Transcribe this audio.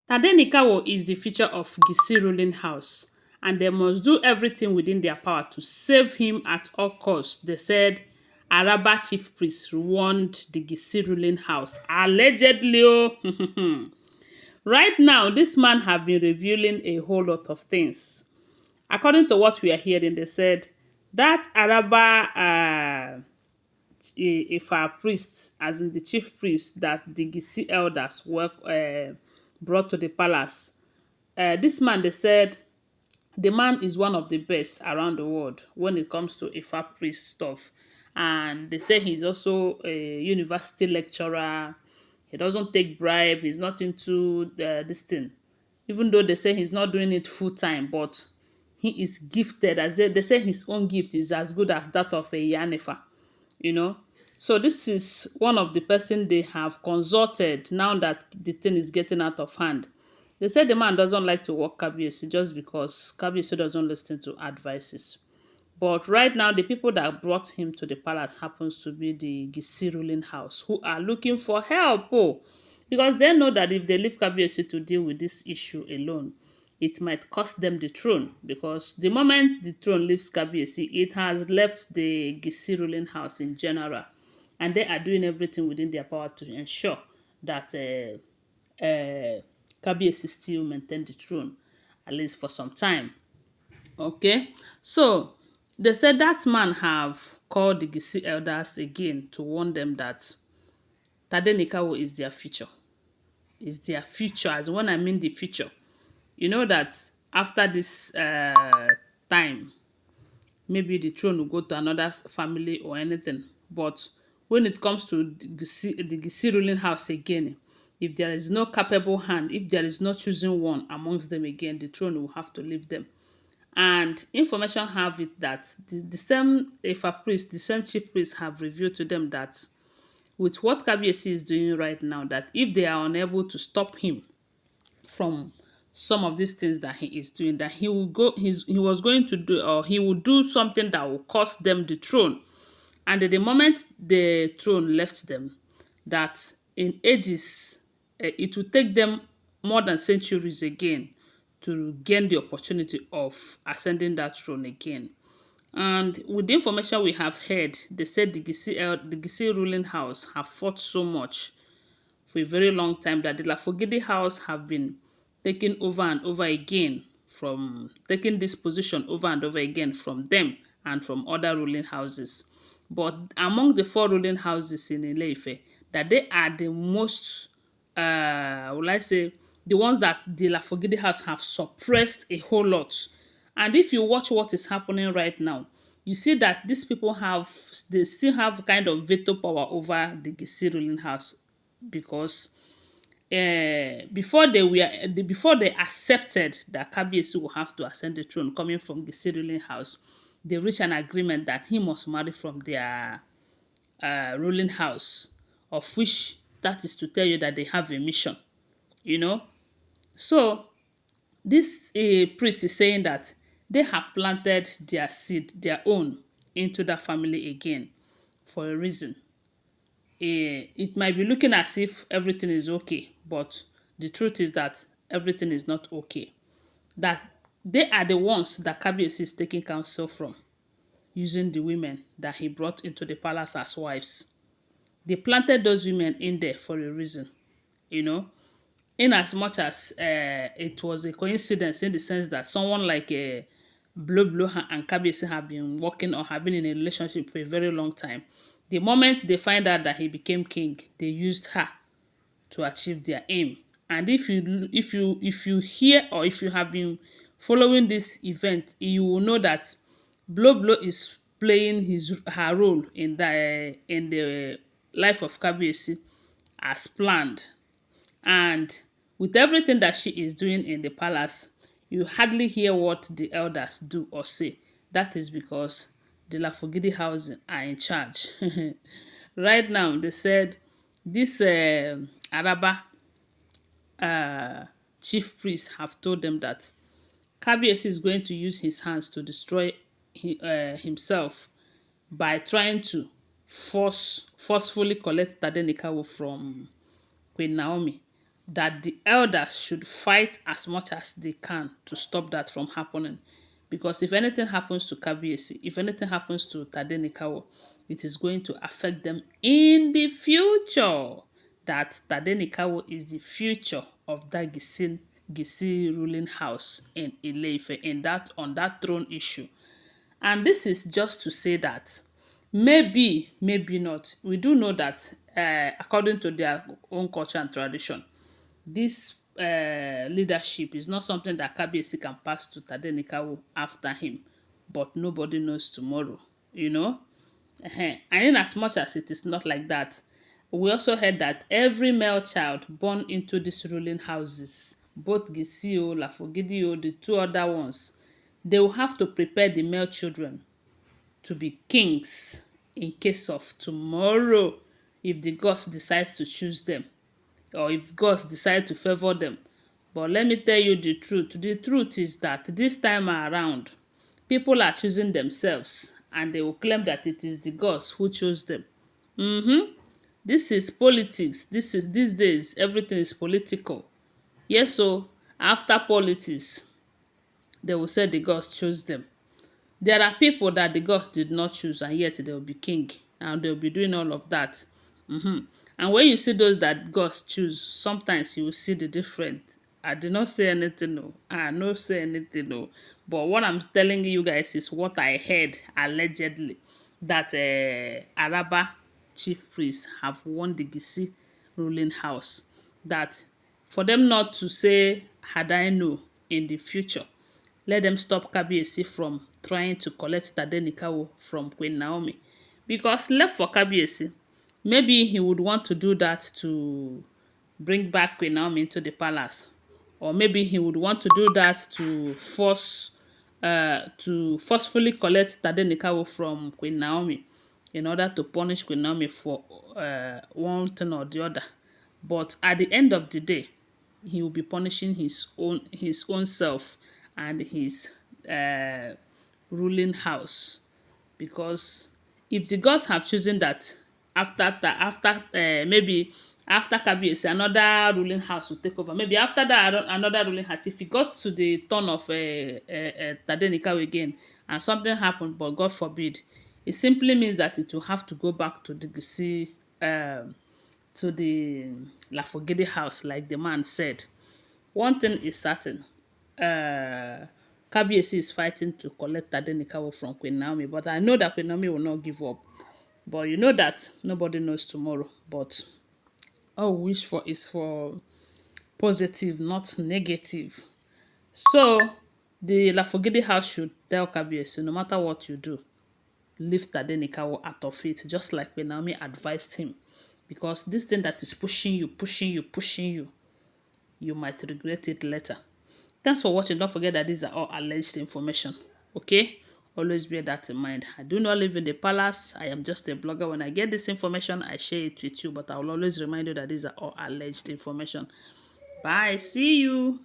Tadenikawo is the future of Giesi ruling house, and they must do everything within their power to save him at all costs. They said Araba chief priest warned the Giesi ruling house. Allegedly, oh. Right now, this man have been revealing a whole lot of things. According to what we are hearing, they said that Araba if our priests, as in the chief priest that the Giesi elders brought to the palace, this man, they said, the man is one of the best around the world when it comes to Ifa priest stuff. And they say he's also a university lecturer. He doesn't take bribe. He's not into this thing. Even though they say he's not doing it full time, but he is gifted. As they say his own gift is as good as that of a Yanifa, you know. So this is one of the person they have consulted now that the thing is getting out of hand. They say the man doesn't like to work Kabiyesi just because Kabiyesi doesn't listen to advices. But right now, the people that brought him to the palace happens to be the Giesi ruling house, who are looking for help, because they know that if they leave Kabiyesi to deal with this issue alone, it might cost them the throne. Because the moment the throne leaves Kabiyesi, it has left the Giesi ruling house in general, and they are doing everything within their power to ensure that Kabiyesi still maintain the throne, at least for some time. Okay, so they said that man have called the Giesi elders again to warn them that Tadenikawo is their future. Is their future, as when I mean the future. You know that after this time, maybe the throne will go to another family or anything. But when it comes to the Giesi ruling house again, if there is no capable hand, if there is no choosing one amongst them again, the throne will have to leave them. And information have it that the same Ifa priest, the same chief priest have revealed to them that with what Kabiyesi is doing right now, that if they are unable to stop him from some of these things that he is doing, that he was going to do, or he will do something that will cost them the throne. And at the moment the throne left them, that in ages, it will take them more than centuries again to gain the opportunity of ascending that throne again. And with the information we have heard, they said the Giesi ruling house have fought so much for a very long time that the Lafogidi house have been taking over and over again from taking this position over and over again from them and from other ruling houses. But among the four ruling houses in Ile-Ife, that they are the most, will I say, the ones that the Lafogidi house have suppressed a whole lot. And if you watch what is happening right now, you see that these people they still have kind of veto power over the Giesi ruling house, because before they accepted that Kabiyesi will have to ascend the throne coming from the ruling house, they reached an agreement that he must marry from their ruling house, of which that is to tell you that they have a mission, you know. So this priest is saying that they have planted their seed, their own, into that family again for a reason. It might be looking as if everything is okay, but the truth is that everything is not okay. That they are the ones that Kabiyesi is taking counsel from, using the women that he brought into the palace as wives. They planted those women in there for a reason, you know, in as much as it was a coincidence, in the sense that someone like Blo and Kabiyesi have been working or have been in a relationship for a very long time. The moment they find out that he became king, they used her to achieve their aim. And if you hear, or if you have been following this event, you will know that Blo is playing her role in the life of Kabiyesi as planned. And with everything that she is doing in the palace, you hardly hear what the elders do or say. That is because the Lafogidi house are in charge. Right now, they said this Araba chief priest have told them that Kabiyesi is going to use his hands to destroy himself by trying to forcefully collect Tadenikawo from Queen Naomi. that the elders should fight as much as they can to stop that from happening. Because if anything happens to Kabiyesi, if anything happens to Tadenikawo, it is going to affect them in the future. That Tadenikawo is the future of that Giesi ruling house in Ile-Ife, in that on that throne issue. And this is just to say that maybe not. We do know that according to their own culture and tradition, this leadership is not something that Kabiyesi can pass to Tadenikawo after him. But nobody knows tomorrow, you know. And in as much as it is not like that, we also heard that every male child born into these ruling houses, both Giesi o, Lafogidi o, the two other ones, they will have to prepare the male children to be kings in case of tomorrow, if the gods decide to choose them, or if gods decide to favor them. But let me tell you the truth. The truth is that this time around, people are choosing themselves, and they will claim that it is the gods who chose them. This is politics. These days everything is political. Yes, so after politics, they will say the gods chose them. There are people that the gods did not choose, and yet they will be king, and they will be doing all of that. And when you see those that gods choose, sometimes you will see the difference. I did not say anything, no. I not say anything, no. But what I'm telling you guys is what I heard allegedly, that Araba chief priests have won the Giesi ruling house. That for them not to say, had I know in the future, let them stop Kabiyesi from trying to collect Tadenikawo from Queen Naomi. Because left for Kabiyesi, maybe he would want to do that to bring back Queen Naomi into the palace. Or maybe he would want to do that to forcefully collect Tadenikawo from Queen Naomi in order to punish Queen Naomi for one thing or the other. But at the end of the day, he will be punishing his own self and his ruling house. Because if the gods have chosen that maybe after Kabiyesi, another ruling house will take over. Maybe after that another ruling house, if it got to the turn of Tadenikawo again and something happened, but God forbid, it simply means that it will have to go back to the Giesi, to the Lafogidi house, like the man said. One thing is certain. Kabiyesi is fighting to collect Tadenikawo from Queen Naomi, but I know that Queen Naomi will not give up. But you know that nobody knows tomorrow. But all we wish for is for positive, not negative. So the Lafogidi house should tell Kabiyesi, no matter what you do, leave Tadenikawo out of it, just like when Naomi advised him. Because this thing that is pushing you, you might regret it later. Thanks for watching. Don't forget that these are all alleged information. Okay? Always bear that in mind. I do not live in the palace. I am just a blogger. When I get this information, I share it with you. But I will always remind you that these are all alleged information. Bye. See you.